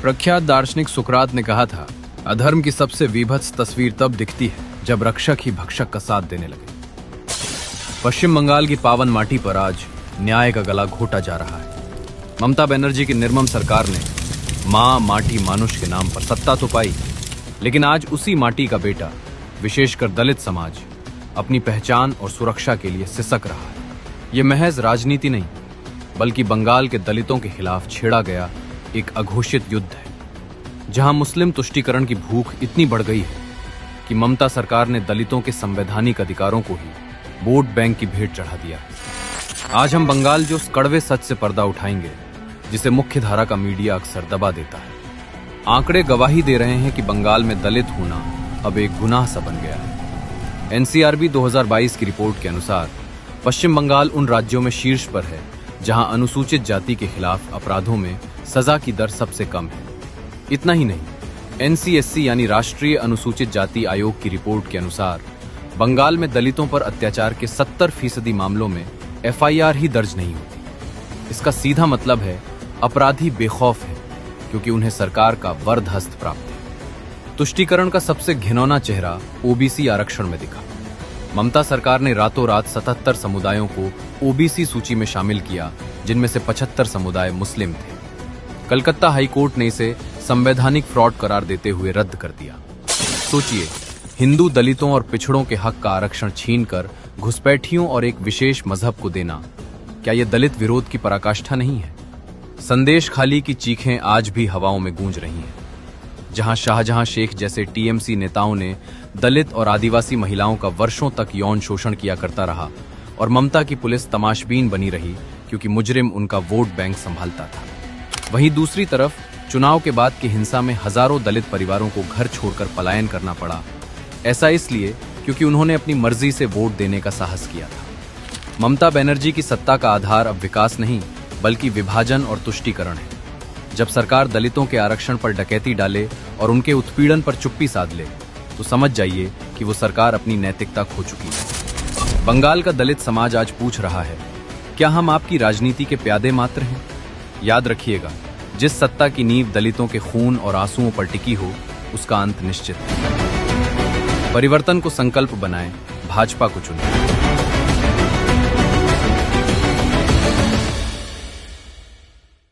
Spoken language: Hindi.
प्रख्यात दार्शनिक सुकरात ने कहा था, अधर्म की सबसे विभत्स तस्वीर तब दिखती है जब रक्षक ही भक्षक का साथ देने लगे। पश्चिम बंगाल की पावन माटी पर आज न्याय का गला घोटा जा रहा है। ममता बनर्जी की निर्मम सरकार ने मां माटी मानुष के नाम पर सत्ता तो पाई, लेकिन आज उसी माटी का बेटा, विशेषकर दलित समाज, अपनी पहचान और सुरक्षा के लिए सिसक रहा है। यह महज राजनीति नहीं, बल्कि बंगाल के दलितों के खिलाफ छेड़ा गया एक अघोषित युद्ध है, जहां मुस्लिम तुष्टीकरण की भूख इतनी बढ़ गई है कि ममता सरकार ने दलितों के संवैधानिक अधिकारों को ही वोट बैंक की भेंट चढ़ा दिया। आज हम बंगाल जो उस कड़वे सच से पर्दा उठाएंगे जिसे मुख्य धारा का मीडिया अक्सर दबा देता है। आंकड़े गवाही दे रहे हैं कि बंगाल में दलित होना अब एक गुनाह सा बन गया है। एनसीआरबी 2022 की रिपोर्ट के अनुसार पश्चिम बंगाल उन राज्यों में शीर्ष पर है जहां अनुसूचित जाति के खिलाफ अपराधों में सजा की दर सबसे कम है। इतना ही नहीं, एनसीएससी यानी राष्ट्रीय अनुसूचित जाति आयोग की रिपोर्ट के अनुसार बंगाल में दलितों पर अत्याचार के 70% मामलों में एफआईआर ही दर्ज नहीं होती। इसका सीधा मतलब है अपराधी बेखौफ है, क्योंकि उन्हें सरकार का वरद हस्त प्राप्त है। तुष्टीकरण का सबसे घिनौना चेहरा ओबीसी आरक्षण में दिखा। ममता सरकार ने रातों रात 77 समुदायों को ओबीसी सूची में शामिल किया, जिनमें से 75 समुदाय मुस्लिम थे। कलकत्ता हाईकोर्ट ने इसे संवैधानिक फ्रॉड करार देते हुए रद्द कर दिया। सोचिए, हिंदू दलितों और पिछड़ों के हक का आरक्षण छीनकर घुसपैठियों और एक विशेष मजहब को देना, क्या यह दलित विरोध की पराकाष्ठा नहीं है? संदेश खाली की चीखें आज भी हवाओं में गूंज रही हैं। जहां शाहजहां शेख जैसे टीएमसी नेताओं ने दलित और आदिवासी महिलाओं का वर्षों तक यौन शोषण किया करता रहा और ममता की पुलिस तमाशबीन बनी रही क्योंकि मुजरिम उनका वोट बैंक संभालता था, वहीं दूसरी तरफ चुनाव के बाद की हिंसा में हजारों दलित परिवारों को घर छोड़कर पलायन करना पड़ा। ऐसा इसलिए क्योंकि उन्होंने अपनी मर्जी से वोट देने का साहस किया था। ममता बनर्जी की सत्ता का आधार अब विकास नहीं, बल्कि विभाजन और तुष्टीकरण है। जब सरकार दलितों के आरक्षण पर डकैती डाले और उनके उत्पीड़न पर चुप्पी साध ले, तो समझ जाइए कि वो सरकार अपनी नैतिकता खो चुकी है। बंगाल का दलित समाज आज पूछ रहा है, क्या हम आपकी राजनीति के प्यादे मात्र हैं? याद रखिएगा, जिस सत्ता की नींव दलितों के खून और आंसुओं पर टिकी हो, उसका अंत निश्चित है। परिवर्तन को संकल्प बनाएं, भाजपा को चुनें।